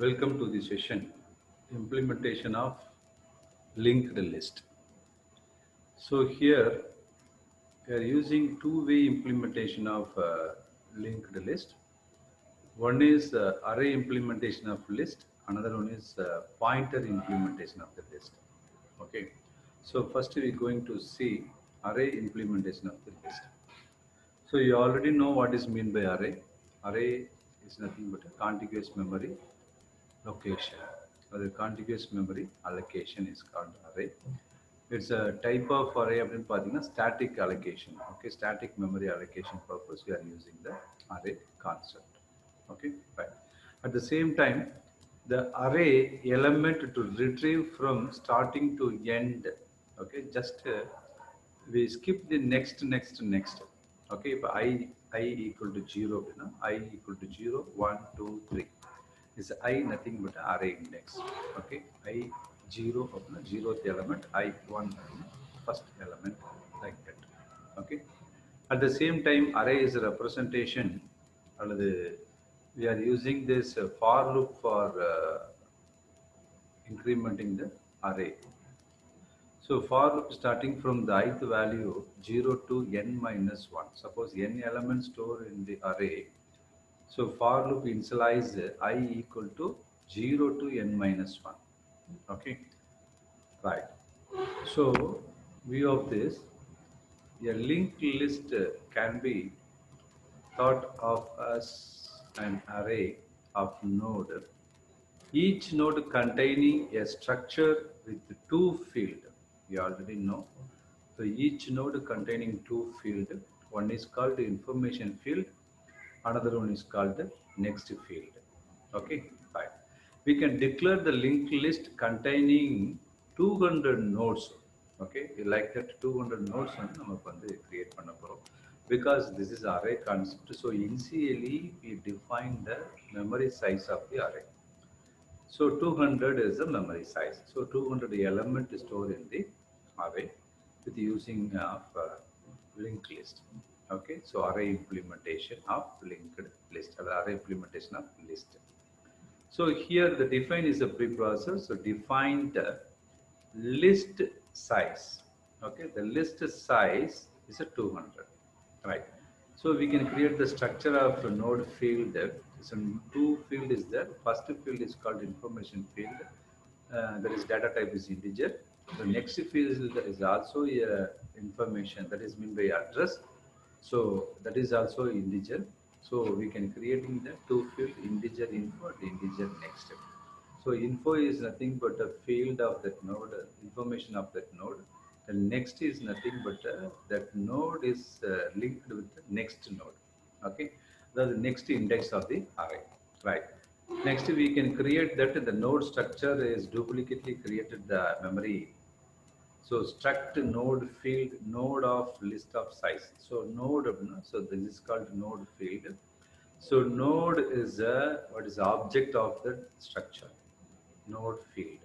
Welcome to the session implementation of linked list. So here we are using two-way implementation of linked list. One is array implementation of list, another one is pointer implementation of the list. Okay, so first we are going to see array implementation of the list. So you already know what is mean by array. Array is nothing but a contiguous memory location, or the contiguous memory allocation is called array. It's a type of array அப்படின்னு பார்த்தீங்கன்னா static allocation. Okay, static memory allocation purpose we are using the array concept. Okay, right. At the same time, the array element to retrieve from starting to end. Okay, just we skip the next. Okay, if I equal to 0 அப்படின்னா I equal to 0 1 2 3 is I nothing but array index. Okay, I 0 அப்படின்னா 0th element, I 1 first element, like that. Okay, at the same time array is a representation, அல்லது we are using this for loop for incrementing the array. So for loop starting from the ith value 0 to n minus 1. Suppose n elements stored in the array. So for loop initialize I equal to 0 to n minus 1. Okay, right. So view of this, a linked list can be thought of as an array of node, each node containing a structure with two fields. You already know. So each node containing two fields. One is called the information field, another one is called the next field. Okay, fine. We can declare the linked list containing 200 nodes. Okay, like that 200 nodes create panna porom, because this is array concept. So initially we define the memory size of the array. So 200 is the memory size. So 200 element stored in the array with using of linked list. Okay, so array implementation of linked list, or array implementation of list. So here the define is a preprocessor. So define the list size. Okay, the list size is a 200, right? So we can create the structure of a node field. So two field is there. First field is called information field. That is data type is integer. The next field is also information, that is mean by address. So that is also integer. So we can creating the two field, integer info and integer next. So info is nothing but a field of that node, information of that node. The next is nothing but that node is linked with the next node. Okay, the next index of the array, right? Next we can create that the node structure is duplicately created the memory. So struct node field, node of list of size. So node, so this is called node field. So node is what is the object of the structure, node field.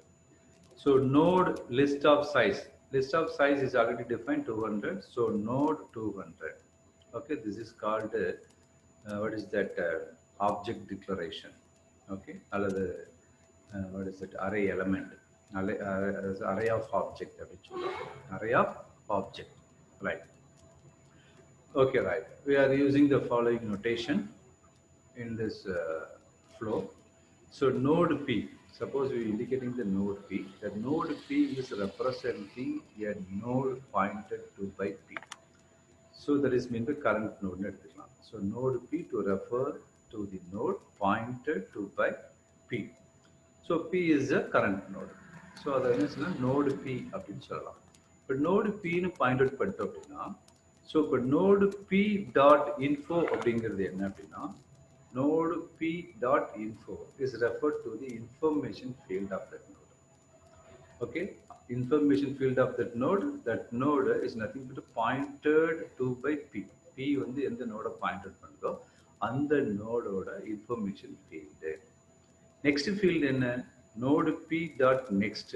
So node list of size. List of size is already defined 200. So node 200. Okay, this is called what is that object declaration. Okay, another what is it, array element, array of object, array of object, right? Okay, right. We are using the following notation in this flow. So node P, suppose we are indicating the node P. The node P is representing a node pointed to by P. So that is mean the current node. So node P to refer to the node pointed to by P. So P is the current node. So that means node P அப்படின்னு சொல்லலாம். But node P னு point out பண்ணிட்டோம் அப்படின்னா, so இப்போ node P dot info அப்படிங்கிறது என்ன அப்படின்னா, node P dot info is referred to the information field of that node. Okay, information field of that node is nothing but pointed to by P. P வந்து எந்த நோட pointed பண்ணுதோ அந்த நோடோட information field. Next field in node P dot next.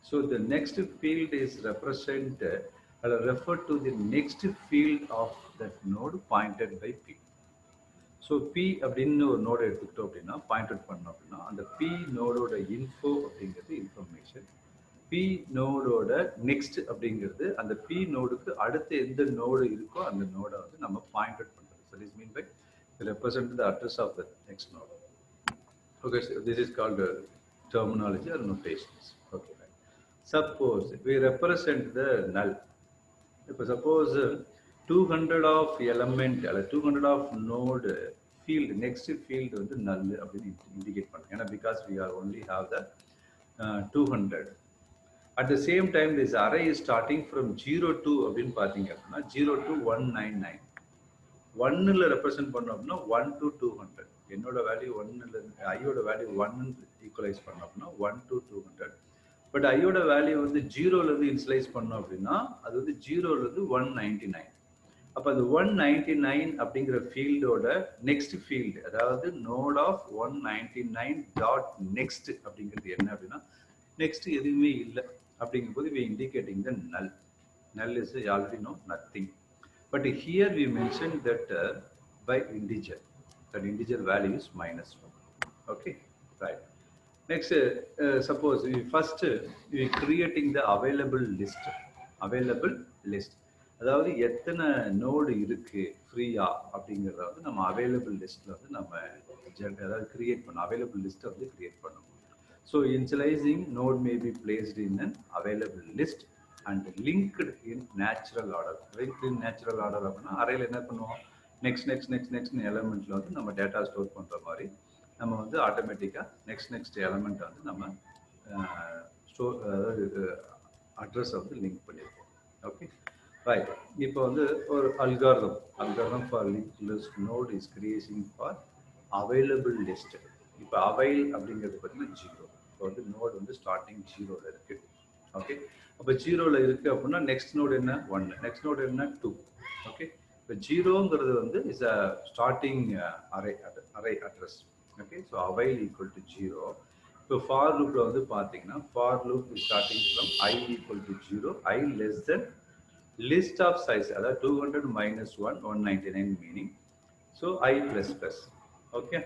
So the next field is represented or referred to the next field of that node pointed by P. So P அப்படின்னு ஒரு node எடுத்துக்கிட்டோம் அப்படின்னா point out பண்ணோம் அப்படின்னா அந்த B நோடோட info அப்படிங்கிறது information, B நோடோட next அப்படிங்கிறது அந்த பி நோடுக்கு அடுத்து எந்த நோடு இருக்கோ அந்த நோடை வந்து நம்ம பாயிண்ட் அவுட் பண்ணுறது. So this mean by represent the address of the next node. Okay, so this is called terminology or notations. Okay, right. Suppose we represent the null. If suppose 200 of element or 200 of node field, next field வந்து null அப்படின்னு indicate பண்ணுங்க. ஏன்னா because we are only have the 200. At the same time, this array is starting from 0 to அப்படின்னு பார்த்தீங்க அப்படின்னா 0 to 199. 1ல represent பண்ணோம் அப்படின்னா 1 to 200. என்னோட வேல்யூ 1ல ஐயோட வேல்யூ 1 ஈக்குவலைஸ் பண்ணோம் அப்படின்னா 1 to 200. பட் ஐயோட வேல்யூ வந்து 0ல இருந்து இனிஷியலைஸ் பண்ணோம் அப்படின்னா அது வந்து 0ல இருந்து 199. அப்ப அந்த 199 அப்படிங்கிற ஃபீல்டோட நெக்ஸ்ட் ஃபீல்டு, அதாவது நோட் ஆஃப் 199 டாட் நெக்ஸ்ட் அப்படிங்கிறது என்ன அப்படின்னா நெக்ஸ்ட் எதுவுமே இல்லை அப்படிங்கும்போது we indicating the null. Null is already know nothing. But here we mentioned that by integer, that integer value is -1. Okay, right. Next, suppose we first we creating the available list. Available list. அதாவது எத்தனை node இருக்கு ஃப்ரீயா அப்படிங்கிறத வந்து நம்ம available லிஸ்ட்ல வந்து நம்ம அதாவது கிரியேட் பண்ணணும். அவைலபிள் லிஸ்ட்டை வந்து கிரியேட் பண்ணணும். So initializing node may be placed in an available list and linked in natural order. Linked in natural order அப்படின்னா அறையில் என்ன பண்ணுவோம், நெக்ஸ்ட் எலமெண்ட்ல வந்து நம்ம டேட்டா ஸ்டோர் பண்ணுற மாதிரி நம்ம வந்து ஆட்டோமேட்டிக்காக நெக்ஸ்ட் எலமெண்ட் வந்து நம்ம ஸ்டோர் அதாவது அட்ரஸை வந்து லிங்க் பண்ணியிருக்கோம். Okay, right. இப்போ வந்து ஒரு algorithm for link list node is creating for available list. இப்போ அவைல் அப்படிங்கிறது பார்த்தீங்கன்னா 0. இப்போ வந்து நோடு வந்து ஸ்டார்டிங் 0ல இருக்கு. ஓகே, அப்போ 0ல இருக்கு அப்படின்னா நெக்ஸ்ட் நோடு என்ன 1, நெக்ஸ்ட் நோடு என்ன 2. ஓகே, இப்போ 0ங்கிறது வந்து is a starting array address. Okay, so avail equal to 0. இப்போ ஃபார் லூப்ல வந்து பார்த்தீங்கன்னா for loop is starting from I equal to 0, I less than list of size, அதாவது 200 minus 1 199 meaning. So I plus plus. Okay,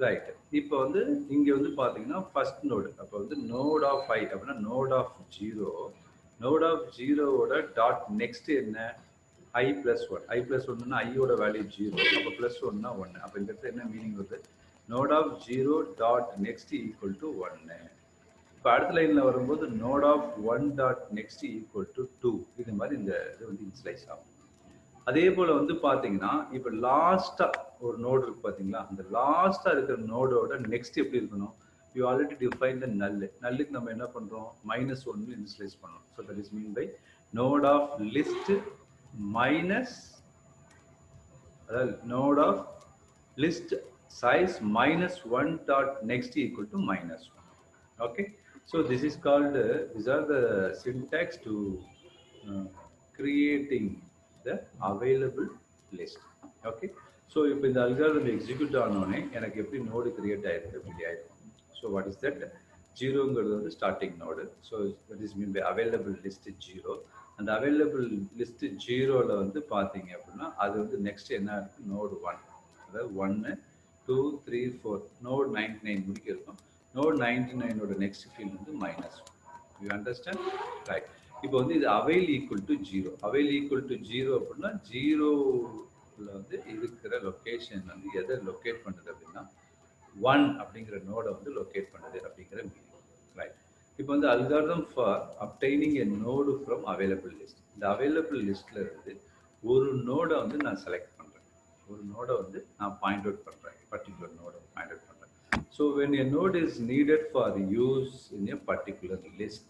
right. இப்போ வந்து இங்கே வந்து பார்த்தீங்கன்னா ஃபர்ஸ்ட் நோடு, அப்போ வந்து நோட் ஆஃப் I அப்படின்னா நோட் ஆஃப் 0, நோட் ஆஃப் 0வோட டாட் நெக்ஸ்ட் என்ன I ப்ளஸ் 1. I ப்ளஸ் 1னா ஐயோட வேல்யூ 0, அப்போ ப்ளஸ் 1னா 1. அப்போ இந்த இடத்துல என்ன மீனிங் வருது, node of 0 dot next equal to 1. இப்போ அடுத்த லைனில் வரும்போது node of 1 dot next equal to 2. இது மாதிரி இந்த இது வந்து இன்ஸ்லைஸ் ஆகும். அதே போல் வந்து பார்த்தீங்கன்னா இப்போ லாஸ்ட்டாக ஒரு நோடு இருக்கு பார்த்தீங்களா, அந்த லாஸ்ட்டாக இருக்கிற நோடோட நெக்ஸ்ட் எப்படி இருக்கணும், யூ ஆல்ரெடி டிஃபைன் த நல்லுக்கு நம்ம என்ன பண்ணுறோம் -1 இன்ஸ்லைஸ் பண்ணோம். So that is mean by node of list minus, அதாவது node of list size -1 dot next equal to -1. Okay, so this is called these are the syntax to creating the available list. Okay, so if the algorithm execute ஆனோனே எனக்கு எப்படி node create ஆயிருக்கு அப்படி ஆயிடும். So what is that, 0ங்கிறது வந்து starting node. So that is mean by available list 0. அந்த available list 0ல வந்து பார்த்தீங்க அப்படின்னா அது வந்து நெக்ஸ்ட் என்ன இருக்கு நோடு 1, அதாவது 1 2 3 4 நோட் 99 முடிக்க இருக்கும். நோட் 99ஓட நெக்ஸ்ட் ஃபீல்ட் வந்து -1. You understand, right. இப்போ வந்து இது avail equal to 0. Avail equal to 0 அப்படின்னா 0ல வந்து இருக்கிற லொக்கேஷன் வந்து எதை லொக்கேட் பண்ணுது அப்படின்னா 1 அப்படிங்கிற நோடை வந்து லொக்கேட் பண்ணுது அப்படிங்கிற மீனிங், ரைட். இப்போ வந்து algorithm for obtaining a node from available list. இந்த அவைலபிள் லிஸ்ட்ல இருந்து ஒரு நோடை வந்து நான் செலக்ட் பண்ணுறேன், ஒரு நோடை வந்து நான் பாயிண்ட் அவுட் பண்ணுறேன், particular node find out பண்ணுறேன். So when a node is needed for use in a particular list,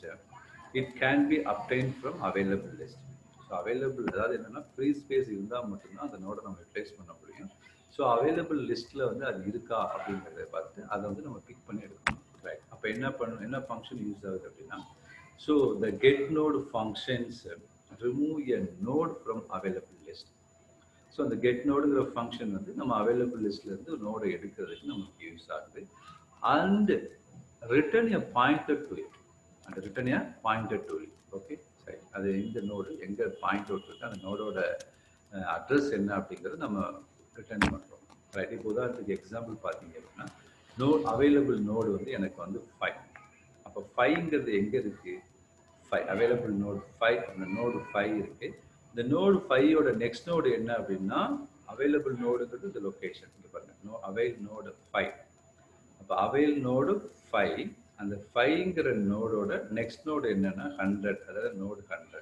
it can be obtained from available list. So available அதாவது என்னன்னா ஃப்ரீ ஸ்பேஸ் இருந்தால் மட்டும்தான் அந்த நோடை நம்ம ரிப்ளேஸ் பண்ண முடியும். ஸோ அவைலபிள் லிஸ்ட்ல வந்து அது இருக்கா அப்படிங்கிறத பார்த்து அதை வந்து நம்ம பிக் பண்ணி எடுக்கணும், ரைட். அப்போ என்ன ஃபங்க்ஷன் யூஸ் ஆகுது அப்படின்னா, so the get node functions remove a node from available list. So அந்த கெட் நோடுங்கிற ஃபங்க்ஷன் வந்து நம்ம அவைலபிள் லிஸ்ட்லேருந்து நோடை எடுக்கிறதுக்கு நமக்கு யூஸ் ஆகுது. And return a pointer to it, and return a pointer to it. Okay, சரி. அது இந்த நோடு எங்கே பாயிண்ட் அவுட் இருக்கு, அந்த நோடோட அட்ரஸ் என்ன அப்படிங்கிறது நம்ம ரிட்டர்ன் பண்ணுறோம், ரைட். இப்போ உதாரணத்துக்கு எக்ஸாம்பிள் பார்த்தீங்க அப்படின்னா நோட் அவைலபிள் நோடு வந்து எனக்கு வந்து 5. அப்போ 5ங்கிறது எங்கே இருக்குது? 5 அவைலபிள் நோடு 5, அந்த நோடு 5 இருக்குது. இந்த நோடு 5ஓட நெக்ஸ்ட் நோடு என்ன அப்படின்னா அவைலபிள் நோடுங்கிறது இந்த லொக்கேஷன் இங்கே பாருங்கள். Avail node 5. அப்போ அவைல் நோடு 5, அந்த 5ங்கிற நோடோட நெக்ஸ்ட் நோடு என்னன்னா 100, அதாவது நோடு 100.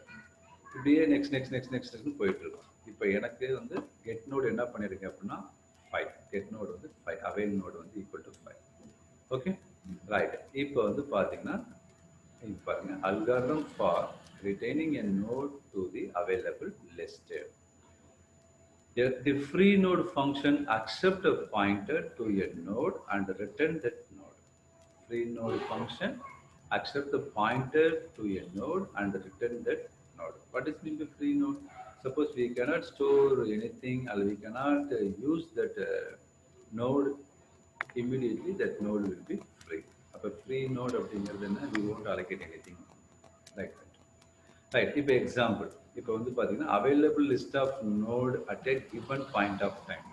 இப்படியே நெக்ஸ்ட்னு போயிட்டு இருக்கும். இப்போ எனக்கு வந்து கெட் நோடு என்ன பண்ணியிருக்கேன் அப்படின்னா 5. கெட் நோடு வந்து 5, அவைல் நோடு வந்து ஈக்குவல் டு 5. Okay right. இப்போ வந்து பார்த்தீங்கன்னா பாருங்க, algorithm for retaining a node to the available list. The free node function accept a pointer to a node and return that node. Free node function accept the pointer to a node and return that node. What is mean by free node? Suppose we cannot store anything or we cannot use that node immediately, that node will be free. A free node அப்படிங்கிறது என்ன? We won't allocate anything like that. Right. இப்போ example, இப்போ வந்து பார்த்தீங்கன்னா available list of node at a given point of time.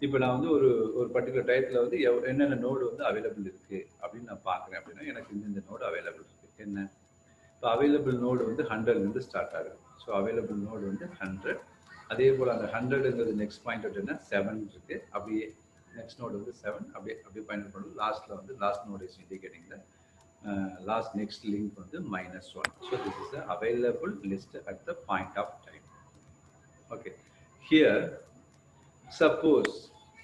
இப்போ நான் வந்து ஒரு பர்டிகுலர் டயத்தில் வந்து என்னென்ன நோடு வந்து அவைலபிள் இருக்குது அப்படின்னு நான் பார்க்குறேன் அப்படின்னா எனக்கு இந்த நோடு அவைலபிள் இருக்குது. என்ன? இப்போ அவைலபிள் நோடு வந்து 100லேருந்து ஸ்டார்ட் ஆகுது. ஸோ அவைலபிள் நோடு வந்து 100. அதே போல் அந்த 100ங்கிறது நெக்ஸ்ட் பாயிண்ட் என்ன 7 இருக்குது. அப்படியே நெக்ஸ்ட் நோடு வந்து 7, அப்படியே பாயிண்ட் பண்ணணும். லாஸ்ட்டில் வந்து last node is indicating the last next link வந்து -1. So this is the available list at the point of time. Okay, here suppose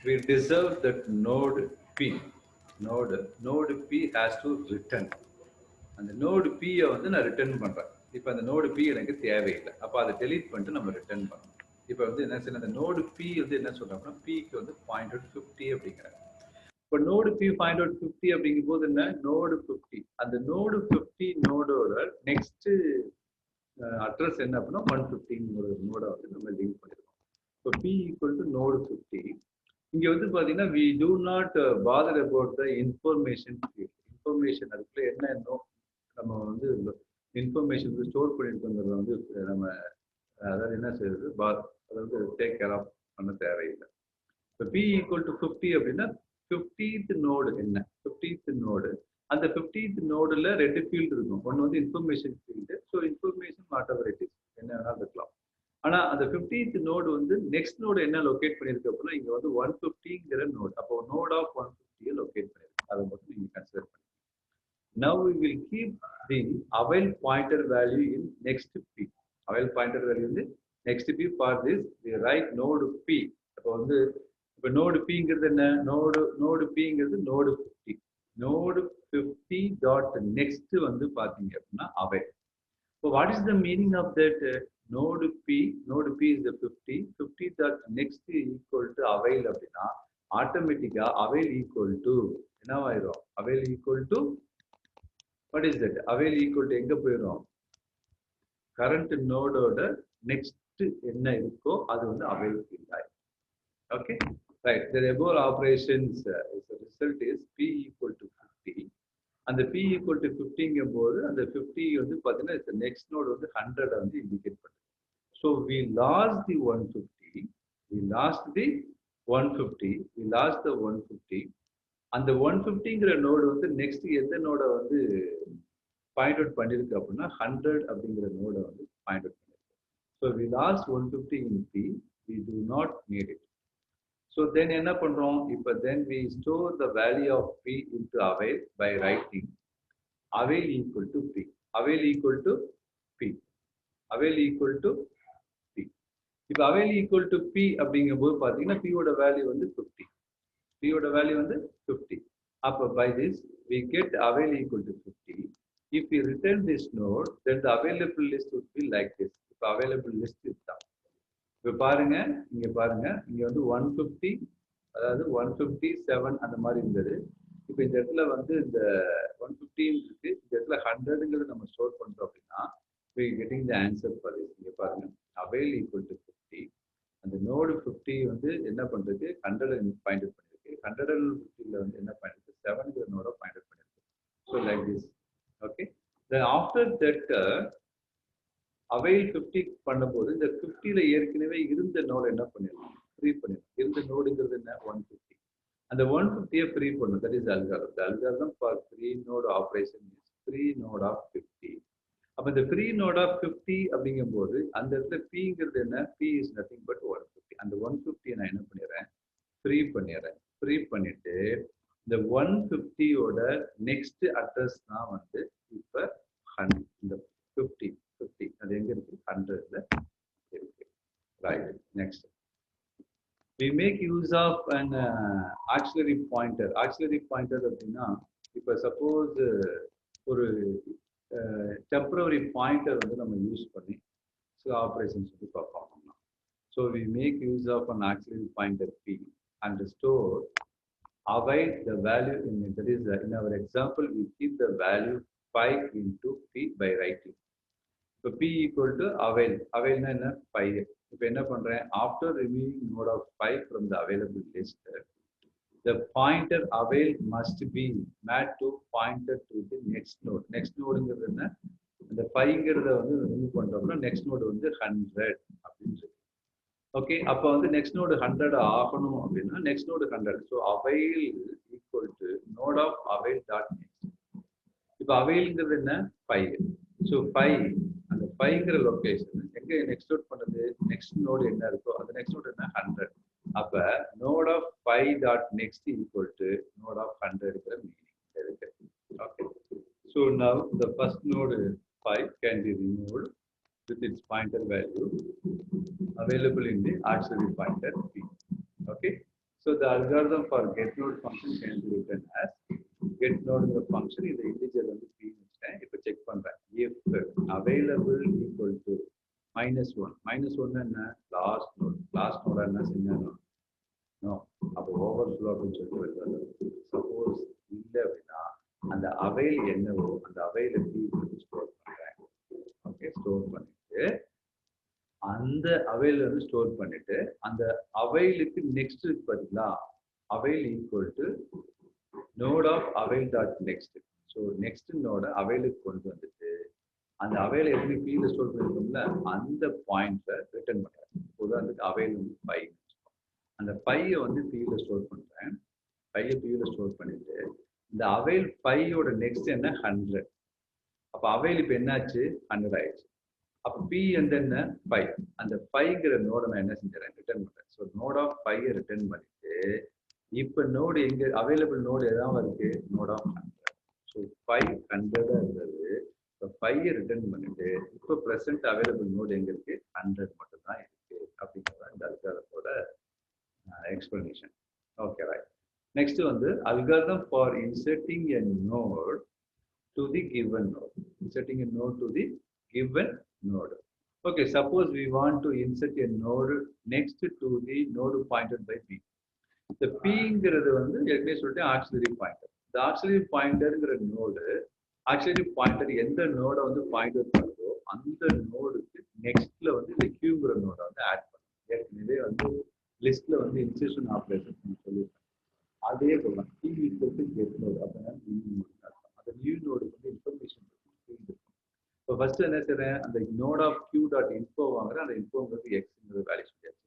we deserve that node P. Node P has to return. அந்த node P வந்து நான் return பண்றேன். இப்போ அந்த node P எனக்கு தேவையில்லை. அப்போ அதை டெலீட் பண்ணிட்டு நம்ம ரிட்டர்ன் பண்ணணும். இப்போ வந்து என்ன செய்யணும், அந்த நோடு P வந்து என்ன சொல்றோம்னா Pக்கு வந்து 0.50 அப்படிங்கிறாங்க. இப்போ நோடு P find out 50 அப்படிங்கும் போது என்ன, நோடு 50, அந்த நோடு 50 நோடோட நெக்ஸ்ட் அட்ரஸ் என்ன அப்படின்னா 150 நோட வந்து நம்ம லிங்க் பண்ணிருக்கோம். இப்போ P ஈக்குவல் டு நோடு 50. இங்க வந்து பாத்தீங்கன்னா we do not bother about the information field. Information அதுக்குள்ள என்ன நம்ம வந்து இன்ஃபர்மேஷன் ஸ்டோர் பண்ணிருக்கோங்கிறத வந்து நம்ம அதாவது என்ன செய்யறது, அதாவது டேக் கேர் ஆஃப் பண்ண தேவையில்லை. இப்போ P ஈக்குவல் டு 50 அப்படின்னா 50th நோடு என்ன, 50th நோடு, அந்த 50th நோடுல 2 ஃபீல்டு இருக்கும். ஒன்று வந்து information field. So information what ever it is, என்ன வேணாலும் இருக்கலாம். ஆனா அந்த 50th நோடு வந்து நெக்ஸ்ட் நோடு என்ன லொகேட் பண்ணிருக்கு அப்படின்னா இங்க வந்து 150ங்கிற நோடு. அப்போ நோட் ஆஃப் 150 லொகேட் பண்ணிருக்கு. அதை மட்டும் நீங்க கன்சிடர் பண்ணுங்க. Now we will keep the avail pointer value in next P. Avail pointer value in next P. For this we write node P. அப்போ வந்து இப்போ நோடு Pங்கிறது என்ன, நோடு Pங்கிறது நோடு 50. நோடு 50 டாட் நெக்ஸ்ட் வந்து பாத்தீங்க அப்படின்னா அவைல். இப்போ what is the meaning of that node P? Node P is the 50 dot next equal to avail அப்படின்னா ஆட்டோமேட்டிக்கா அவைல் ஈக்குவல் டு என்னவாயிரும், avail equal to what is that, avail equal to எங்க போயிடும், current நோடோட நெக்ஸ்ட் என்ன இருக்கோ அது வந்து அவைல் ஃபீல்ட் ஆயிடும். Okay right. The above operations result is P equal to 50. அந்த P equal to 50ங்கும் போது அந்த 50 வந்து பார்த்தீங்கன்னா நெக்ஸ்ட் நோடு வந்து 100 வந்து இண்டிகேட் பண்ணுது. So we lost the 150. அந்த 150ங்கிற நோடு வந்து நெக்ஸ்ட் எந்த நோட வந்து பாயிண்ட் அவுட் பண்ணிருக்கு அப்படின்னா 100 அப்படிங்கிற நோட வந்து பாயிண்ட் அவுட் பண்ணிருக்கு. So we lost 150 in P. We do not need it. So then என்ன பண்றோம், இப்போ then we store the value of P into avail by writing avail equal to P. Avail equal to P. Avail equal to P. இப்போ avail equal to P அப்படிங்கும் போது பார்த்தீங்கன்னா P ஓட value வந்து 50. P ஓட வேல்யூ வந்து 50. அப்போ by this we get avail equal to 50. If we return this node, then the available list would be like this. இப்போ available list இதுதான். இப்போ பாருங்க, இங்க பாருங்க, இங்க வந்து 150, அதாவது 157 அந்த மாதிரி இருந்தது. இப்போ இந்த இடத்துல வந்து இந்த 150 இருக்கு, இந்த இடத்துல 100ங்கிறது நம்ம ஸ்டோர் பண்றோம் அப்படின்னா we getting the answer for this. இங்க பாருங்க, avail equal to 50. அந்த நோடு 50 வந்து என்ன பண்றது, 100 பாயிண்ட் அவுட் பண்ணிருக்கு. 150ல வந்து என்ன பண்ணிருக்கு, 7ங்கிற நோட பாயிண்ட் அவுட் பண்ணிருக்கு. So like this. Okay, then after that avail 50 பண்ணும்போது இந்த 50ல ஏற்கனவே இருந்த நோட என்ன பண்ணிடலாம், ஃப்ரீ பண்ணிடணும். இருந்த நோடுங்கிறது என்ன 150. அந்த 150 ஃப்ரீ பண்ணும். That is algorithm. The algorithm for free node operation is free node of 50. அப்ப இந்த ஃப்ரீ நோட் ஆஃப் 50 அப்படிங்கும்போது அந்த இடத்துல பீங்கிறது என்ன? P is nothing but 150. அந்த 150 நான் என்ன பண்ணிடுறேன்? ஃப்ரீ பண்ணிடுறேன். ஃப்ரீ பண்ணிட்டு இந்த 150யோட நெக்ஸ்ட் அட்ரஸ் தான் வந்து இப்ப இந்த 50 அது எங்க இருக்கு? 100ல இருக்கு. Right. Next we make use of an auxiliary pointer. Auxiliary pointer அப்படின்னா இப்ப சப்போஸ் ஒரு டெம்பரரி பாயிண்டர் வந்து நம்ம யூஸ் பண்ணி சில ஆப்ரேஷன்ஸ் வந்து பர்ஃபார்ம் பண்ணலாம். So we make use of an auxiliary pointer P and store avail the value in it. That is, in our example, we keep the value 5 into p by writing. So p equal to avail. Avail na enna 5. இப்போ என்ன பண்றேன்? After removing node of 5 from the available list, the pointer avail must be matched to pointer to the next node. Next nodeங்கிறது என்ன? அந்த 5ங்கிறத வந்து remove பண்றோம்னா next node வந்து 100 அப்படின்னு சொல்லி. ஓகே, அப்போ வந்து நெக்ஸ்ட் நோடு 100 ஆகணும் அப்படின்னா next node 100. So avail equal to node of avail dot next. இப்போ அவைல்ங்கிறது என்ன? 5. ஸோ 5 அந்த 5ங்கிற லொக்கேஷன் எங்க நெக்ஸ்ட் நோட் பண்ணுது? நெக்ஸ்ட் நோடு என்ன இருக்கோ அந்த நெக்ஸ்ட் நோடு என்ன? 100. அப்ப node of 5 dot next equal to node of 100 இருக்கிற மீனிங் இருக்கு. Okay, so now the first node 5 can be removed with its pointer value available in the auxiliary pointer p. Okay, so the algorithm for get node function can be written as get node in the function in the integer வந்து p வச்சிட்டேன். இப்போ check பண்றேன். if available equal to -1. -1 என்ன? Last node என்ன செஞ்சணும்? No, அப்போ overflow அப்படின்னு சொல்லிட்டு வருது. சப்போஸ் இல்லை அப்படின்னா அந்த அவைல் என்னவோ அந்த அவைல p ஸ்டோர் பண்றேன். ஓகே, ஸ்டோர் பண்ணிட்டு அந்த அவைல வந்து ஸ்டோர் பண்ணிட்டு அந்த அவைலுக்கு நெக்ஸ்ட் இருக்கு பாத்தீங்களா? Avail equal to node of avail dot next. So next நோட அவைலுக்கு கொண்டு வந்துட்டு அந்த அவைல எப்படி பீல ஸ்டோர் பண்ணிருக்கோம்ல அந்த பாயிண்ட்ஸை ரிட்டர்ன் பண்ணுறேன். உதாரணத்துக்கு அவைல் வந்து 5. அந்த 5 வந்து பீல ஸ்டோர் பண்றேன். 5 பீல ஸ்டோர் பண்ணிட்டு இந்த அவைல் 5யோட நெக்ஸ்ட் என்ன? 100. அப்ப அவைல் இப்ப என்னாச்சு? 100 ஆயிடுச்சு. அப்ப p வந்து என்ன? 5. அந்த 5ங்கிற நோட நான் என்ன செஞ்சேன்? ரிட்டர்ன் பண்றேன். ஸோ நோட் ஆஃப் 5 ரிட்டர்ன் பண்ணிட்டு இப்ப நோடு எங்க அவைலபிள் நோடு எதாவது இருக்கு? Note of 100. ஸோ 5 100 இருந்தது. இப்போ 5 ரிட்டர்ன் பண்ணிட்டு இப்போ ப்ரெசென்ட் அவைலபிள் நோடு எங்க இருக்கு? 100 மட்டும் தான் இருக்கு அப்படிங்கிறத இந்த அல்காரிதத்தோட எக்ஸ்பிளனேஷன். Okay, right. நெக்ஸ்ட் வந்து algorithm for inserting a node to the given node. Inserting a node to the given node. Okay, suppose we want to insert a node next to the node pointed by p. The p-ங்கிறது வந்து ஏற்கனவே சொல்லிட்டேன் auxiliary pointer. The auxiliary pointerங்கிற node auxiliary pointer எந்த நோட வந்து pointer பண்ணுதோ அந்த நோடுக்கு நெக்ஸ்ட்ல வந்து இந்த q-ங்கிற நோட வந்து ஆட் பண்ணும். ஏற்கனவே வந்து லிஸ்ட்ல வந்து இன்சர்ஷன் ஆபரேஷன் சொல்லியிருக்கேன். அதே போல p equal to get node அப்படின்னா நியூ நோடுக்கு வந்து இன்ஃபர்மேஷன் இருக்கும். இப்போ ஃபர்ஸ்ட் என்ன செய்றேன்? அந்த node of Q dot info வாங்குறேன். அந்த இன்ஃபோங்கிறது எக்ஸ்ங்கிறது வேல்யூ சொல்லியாச்சு.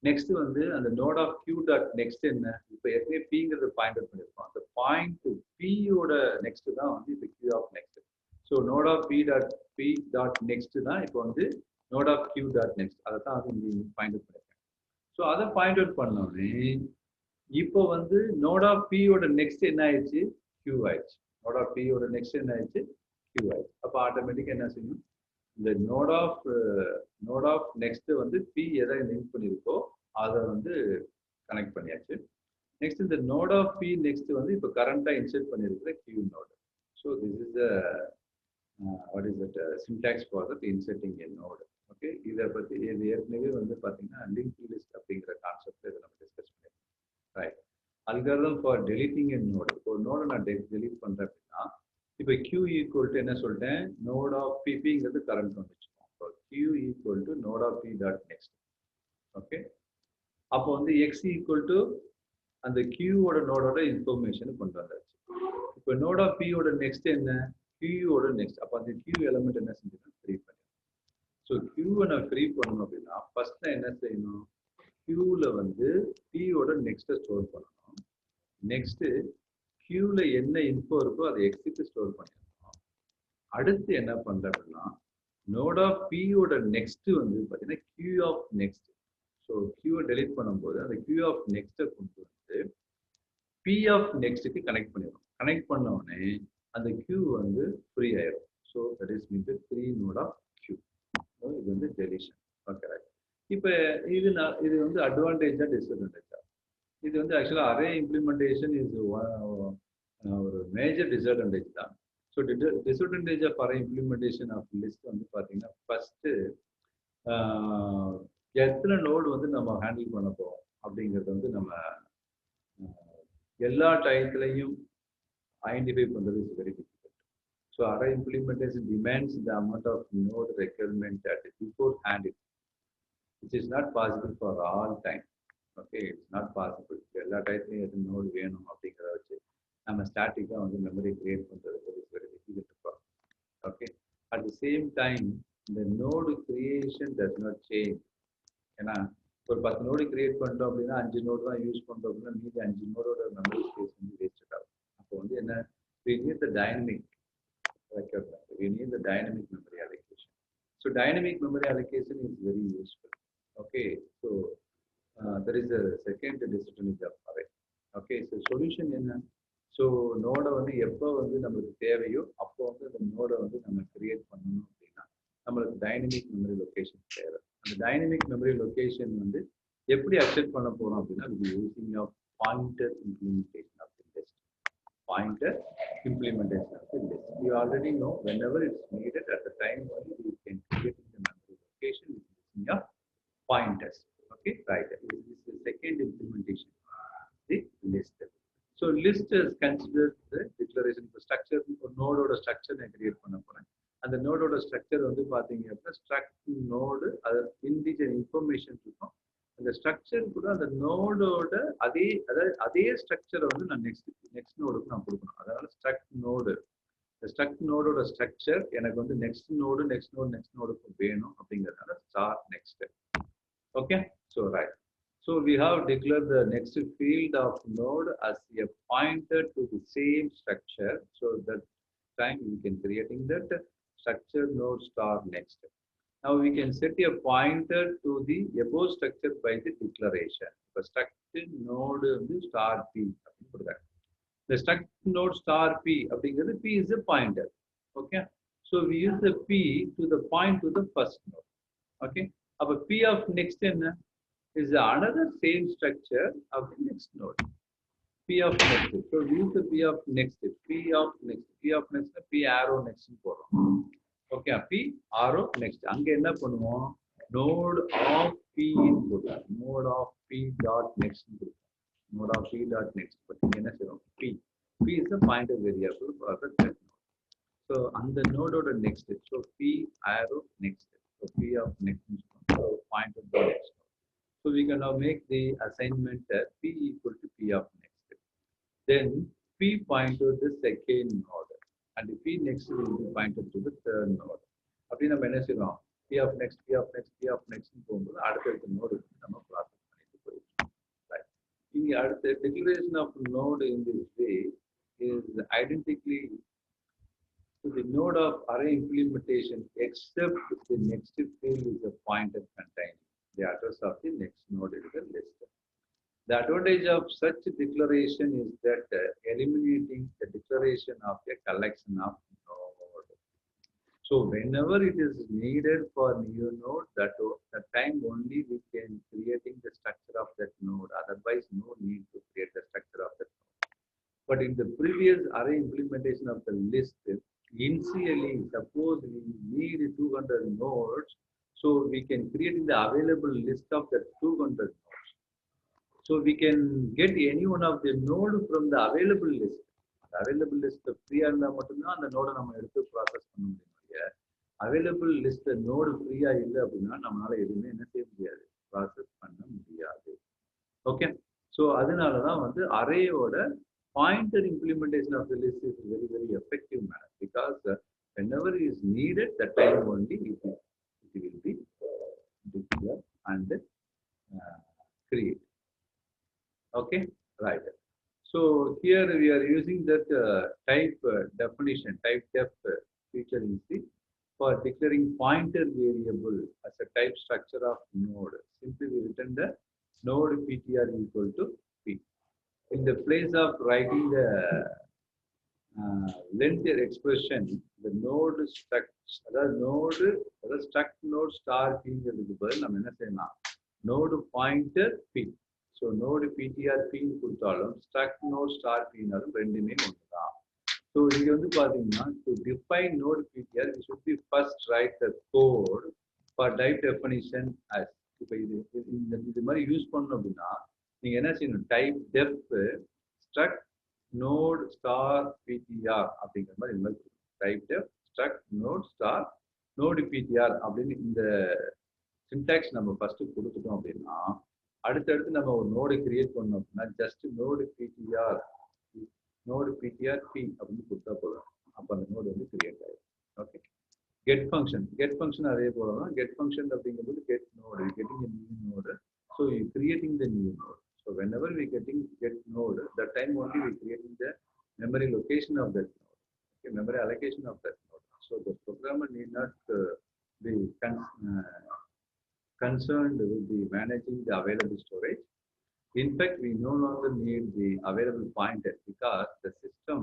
நெக்ஸ்ட் வந்து அந்த node of Q dot next என்ன? இப்போ ஏற்கனவே பிங்கிறது பாயிண்ட் அவுட் பண்ணியிருக்கோம். அந்த பாயிண்ட் பியோட நெக்ஸ்ட் தான் வந்து இப்போ Q of next. So node of P dot next தான் இப்போ வந்து node of Q dot next. அதை தான் வந்து இங்கே பாயிண்ட் அவுட் பண்ணியிருக்கேன். ஸோ அதை பாயிண்ட் அவுட் பண்ணோடனே இப்போ வந்து நோட் ஆஃப் பியோட நெக்ஸ்ட் என்ன ஆயிடுச்சு? கியூ ஆயிடுச்சு. நோட் ஆஃப் பியோட நெக்ஸ்ட் என்ன ஆயிடுச்சு? கியூ ஆயிடுச்சு. அப்போ ஆட்டோமேட்டிக்காக என்ன செய்யும்? இந்த நோட் ஆஃப் நெக்ஸ்ட் வந்து பி எதை லிங்க் பண்ணியிருக்கோ அதை வந்து கனெக்ட் பண்ணியாச்சு. நெக்ஸ்ட் இந்த நோட் ஆஃப் பி நெக்ஸ்ட் வந்து இப்போ கரண்டா இன்சர்ட் பண்ணியிருக்கிற Q node. So this is what is that syntax for that inserting a node. Okay, இதை பற்றி இது ஏற்கனவே வந்து பார்த்தீங்கன்னா லிங்க் லிஸ்ட் அப்படிங்கிற கான்செப்ட் இதை நம்ம டிஸ்கஸ் பண்ணியிருக்கோம். Right. Algorithm for deleting a node. ஒரு நோடை நான் டெலிட் பண்ணுறேன் அப்படின்னா இப்போ கியூ ஈக்குவல் டு என்ன சொல்லிட்டேன்? நோட் ஆஃப் பிங்கிறது கரண்ட் வந்துச்சுக்கோம். So Q equal to node of P dot next. Okay, அப்போ வந்து எக்ஸ் ஈக்குவல் டு அந்த கியூவோட நோடோட இன்ஃபர்மேஷன் கொண்டு வந்தாச்சு. இப்போ நோட் ஆஃப் பியோட நெக்ஸ்ட் என்ன? கியூவோட நெக்ஸ்ட். அப்போ அந்த கியூ எலமெண்ட் என்ன செஞ்சுக்கணும்? ஃப்ரீ பண்ணிடணும். ஸோ கியூவை நான் ஃப்ரீ பண்ணணும் அப்படின்னா ஃபர்ஸ்ட் நான் என்ன செய்யணும்? Qல வந்து P-ஓட நெக்ஸ்ட்டை ஸ்டோர் பண்ணணும். நெக்ஸ்ட் Qல என்ன இன்ஃபோ இருக்கோ அதை எக்ஸுக்கு ஸ்டோர் பண்ணிடணும். அடுத்து என்ன பண்றேன் அப்படின்னா நோட் ஆஃப் P-ஓட நெக்ஸ்ட் வந்து பார்த்தீங்கன்னா Q ஆஃப் நெக்ஸ்ட். ஸோ Qவை டெலிட் பண்ணும்போது அந்த Q ஆஃப் நெக்ஸ்ட்டை கொண்டு வந்து P ஆஃப் நெக்ஸ்ட்டுக்கு கனெக்ட் பண்ணிடும். கனெக்ட் பண்ண உடனே அந்த Q வந்து ஃப்ரீ ஆயிடும். So that is means free node of Q. இது வந்து டெலிஷன். Okay right. இப்போ இது வந்து அட்வான்டேஜா டிஸ்அட்வான்டேஜா? இது வந்து ஆக்சுவலாக அரே இம்ப்ளிமெண்டேஷன் இஸ் ஒரு மேஜர் டிஸ்அட்வான்டேஜ் தான். ஸோ disadvantage of array implementation of list வந்து பார்த்தீங்கன்னா ஃபர்ஸ்ட்டு எத்தனை நோடு வந்து நம்ம ஹேண்டில் பண்ண போகிறோம் அப்படிங்கிறது வந்து நம்ம எல்லா டயத்துலையும் ஐடென்டிஃபை பண்ணுறது is very difficult. So array implementation demands the amount of node requirement at before handle which is not possible for all time. Okay, it's not possible. எல்லா டயத்துலையும் எது நோடு வேணும் அப்படிங்கிறத வச்சு நம்ம ஸ்டாட்டிக்காக வந்து மெமரி கிரியேட் பண்ணுறது is very difficult. Okay, at the same time இந்த node creation does not change. ஏன்னா ஒரு 10 நோடு கிரியேட் பண்ணுறோம் அப்படின்னா 5 நோடு தான் யூஸ் பண்ணுறோம் அப்படின்னா மீதி 5 நோடோட மெமரி ஸ்பேஸ் வந்து வேஸ்ட் ஆகும். அப்போ வந்து என்ன, we need the dynamic requirement. We need the dynamic memory allocation. So dynamic memory allocation is very useful. Okay, so there is a second disadvantage of array. Okay, so solution என்ன? So நோடை வந்து எப்போ வந்து நம்மளுக்கு தேவையோ அப்போ வந்து அந்த நோடை வந்து நம்ம கிரியேட் பண்ணணும் அப்படின்னா நம்மளுக்கு டைனமிக் மெமரி லொக்கேஷன் தேவை. அந்த டைனமிக் மெமரி லொக்கேஷன் வந்து எப்படி அக்செப்ட் பண்ண போறோம் அப்படின்னா using of pointer implementation of the list. Pointer implementation of the list. You already know whenever it's needed at the time only we can create the memory location using your pointers. Okay, right. This is the second implementation of the list. So list is considered the declaration of the structure. Node or structure I create பண்ண போறேன். அந்த node ஓட structure வந்து பாத்தீங்க அப்படின்னா struct node அது integer information இருக்கும். அந்த ஸ்ட்ரக்சர் கூட அந்த நோடோட அதே ஸ்ட்ரக்சரை வந்து நான் நெக்ஸ்ட் நோடுக்கு நான் கொடுக்கணும். அதனால ஸ்ட்ரக்ட் நோடோட ஸ்ட்ரக்சர் எனக்கு வந்து நெக்ஸ்ட் நோடுக்கு வேணும் அப்படிங்கிறதுனால star next. Okay, so right. So we have declare the next field of node as a pointer to the same structure. So that time we can creating that structure node star next. Now we can set a pointer to the above structure by the declaration. The struct node star p. The struct node star p. P is a pointer. Okay. So we use the p to the point to the first node. Okay. Now p of next is another same structure of the next node. P of next. So we use the p of next. P of next. P arrow next. Okay, P arrow next. அங்க என்ன பண்ணுவோம், node of P கொடுப்போம். Node of P dot next கொடுப்போம். Node of P dot next but என்ன செய்வோம், P is a pointer variable for the node. So அந்த நோடோட next, so P arrow next. So P of next pointer dot next. So we can now make the assignment P equal to P of next. Then P pointer the second note. And P next will be pointed to the third node. அப்படி நம்ம என்ன செய்யலாம், P of next போகும்போது அடுத்த node நம்ம process பண்ணிட்டு போயிடும். இங்கே அடுத்த declaration of node in this way is identically to the node of array implementation except the next field is a pointer containing the address of the next node in the list. The advantage of such declaration is that eliminating the declaration of a collection of node. So whenever it is needed for new node, that time only we can creating the structure of that node. Otherwise, no need to create the structure of that node. But in the previous array implementation of the list, initially, suppose we need 200 nodes, so we can create in the available list of the 200 nodes. So we can get any one of the node from the available list. The available list free இருந்தா மட்டும்தான் அந்த நோடை நம்ம எடுத்து process பண்ண முடியும். Available list node ஃப்ரீயா இல்லை அப்படின்னா நம்மளால எதுவுமே என்ன செய்ய முடியாது, ப்ராசஸ் பண்ண முடியாது. ஓகே, ஸோ அதனாலதான் வந்து அரேயோட pointer implementation of the list is very very effective manner. Because whenever is needed, that time only it will be declared and create. Okay, right. So here we are using that type definition, type def feature in C for declaring pointer variable as a type structure of node. Simply we written the node ptr equal to p. In the place of writing the length expression, the node struct, அதாவது node, அதாவது struct node star pங்கிறதுக்கு பதில் நம்ம என்ன செய்யலாம், node pointer p. So node ptr p கொடுத்தாலும் struct node star pனாலும் ரெண்டுமே ஒன்று தான். ஸோ இங்க வந்து பாத்தீங்கன்னா to define node ptr we should be first write the code for type definition as. இப்போ இது மாதிரி யூஸ் பண்ணணும் அப்படின்னா நீங்க என்ன செய்யணும், type def struct node star ptr அப்படிங்கிற மாதிரி இந்த மாதிரி type def struct node star node ptr அப்படின்னு இந்த சின்டாக்ஸ் நம்ம ஃபர்ஸ்ட் கொடுத்துட்டோம் அப்படின்னா அடுத்தடுத்து நம்ம ஒரு நோடு கிரியேட் பண்ணோம் அப்படின்னா ஜஸ்ட் நோடு ptr p அப்படின்னு கொடுத்தா போதும். அப்போ அந்த நோடு வந்து கிரியேட் ஆயிடும். ஓகே, get function அதே போல தான். get function அப்படிங்கும்போது get node, getting a new node, so you creating the new node. So whenever we get node, that time only we creating the memory location of that node, okay, memory allocation of that node. So the programmer need not be concerned with the managing the available storage. In fact, we no longer need the available pointer because the system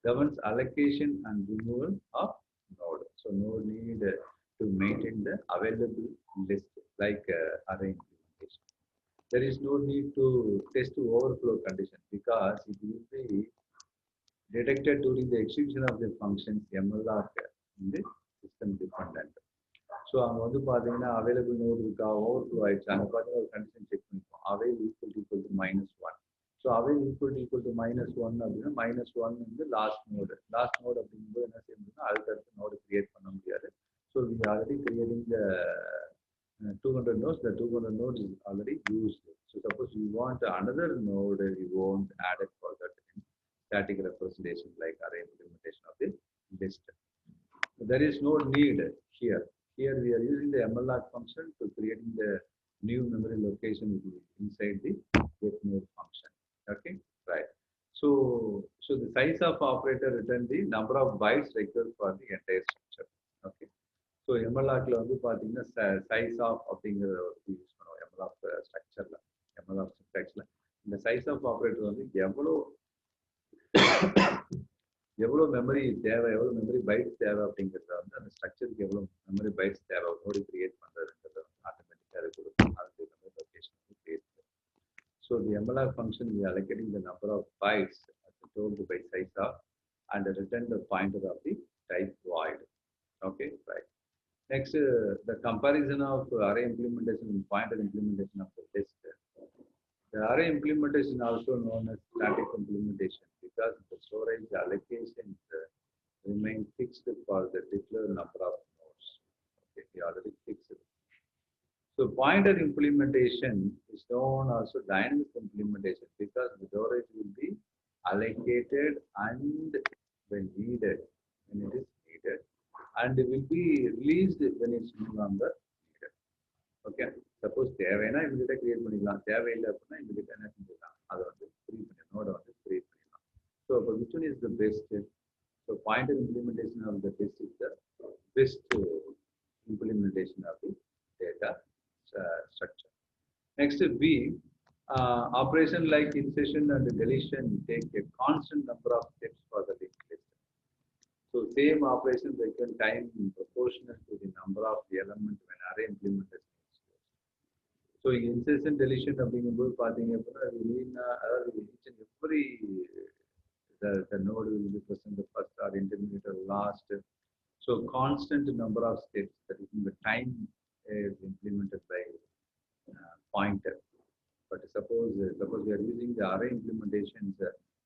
governs allocation and removal of node. So no need to maintain the available list like array implementation. There is no need to test overflow condition because it will be detected during the execution of the functions mlock in the system dependent. So அங்கே வந்து பார்த்தீங்கன்னா available node இருக்கா, overflow ஆயிடுச்சு, அங்கே பார்த்தீங்கன்னா ஒரு condition check பண்ணிப்போம், avail equal to -1. So avail equal to -1 அப்படின்னா -1 வந்து லாஸ்ட் நோடு அப்படிங்கும்போது என்ன செய்ய முடியும்னா அடுத்தடுத்து நோடு கிரியேட் பண்ண முடியாது. So we already creating the 200 nodes. The 200 nodes is already used. So suppose you want another node, you won't add it for that in static representation like array implementation of the list. So there is no need here. Here we are using the mlock function to creating the new memory location inside the get node function. Okay, right. So the size of operator return the number of bytes required for the entire structure. Okay. So mlockல வந்து பாத்தீங்கன்னா size of அப்படிங்கிற use பண்ணுவோம் mlock ஸ்ட்ரக்சர்ல, mlock சின்டாக்ஸ்ல. இந்த size of operator வந்து எவ்வளோ memory தேவை, எவ்வளோ memory bytes தேவை அப்படிங்கிறத வந்து அந்த ஸ்ட்ரக்சருக்கு எவ்வளோ மெமரி பைட்ஸ் தேவை நோடு கிரியேட் பண்ணுறதுங்கிறத வந்து ஆட்டோமேட்டிக்காக அது கொடுக்கும். அதுக்கு மெமரி லொகேஷன் வந்து கிரியேட் பண்ணும். So the mlock function we are allocating the number of bytes as told by size of and return the pointer of the type void. Okay, right. Next, the comparison of array implementation and pointer implementation of the list. The array implementation also known as static implementation because the storage allocations remain fixed for the declared number of nodes. Okay, we already fixed it. So pointer implementation is known also dynamic implementation because the storage will be allocated and when needed, when it is needed, and it will be released when it's no longer needed. Okay, suppose தேவைன்னா இமிடியேட்டா create பண்ணிக்கலாம், தேவையில்லை அப்படின்னா இமிடியேட்டா என்ன செஞ்சுக்கலாம், அதை வந்து free பண்ணி நோட வந்து ஃப்ரீ பண்ணிடலாம். ஸோ அப்போ which one is the best? So pointer implementation of the list is the best implementation of the data structure. Next B, operation like insertion and deletion take a constant number of steps for the linked list. So same operation require time proportional to the number of the element when array implementation. So insertion deletion அப்படிங்கும்போது பார்த்தீங்க அப்படின்னா அதாவது each and every the node will be present the first or intermediate or last. So constant number of steps, that is the time is implemented by pointer. But suppose we are using the array implementations,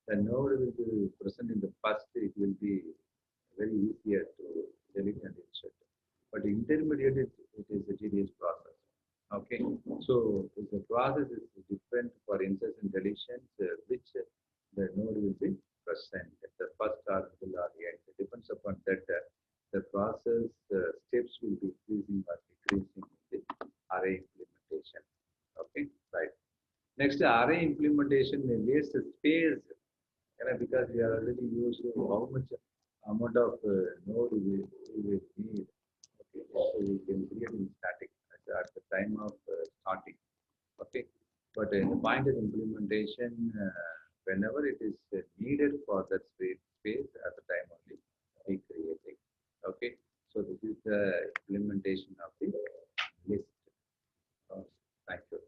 the node will be present in the first, it will be very easier to delete and insert. But intermediate, it is a tedious process. Okay, so the process is different for insertion and deletions, which the node will be present at the first or middle or the end. It depends upon that the process steps will be increasing or decreasing in the array implementation. Okay, right. Next, array implementation may waste space, because we are already used to how much amount of node we will need. Okay, so we can create in static at the time of starting. Okay, but in the pointer implementation, whenever it is needed for that space at the time only, we create it. Okay, so this is the implementation of the list. Thank you.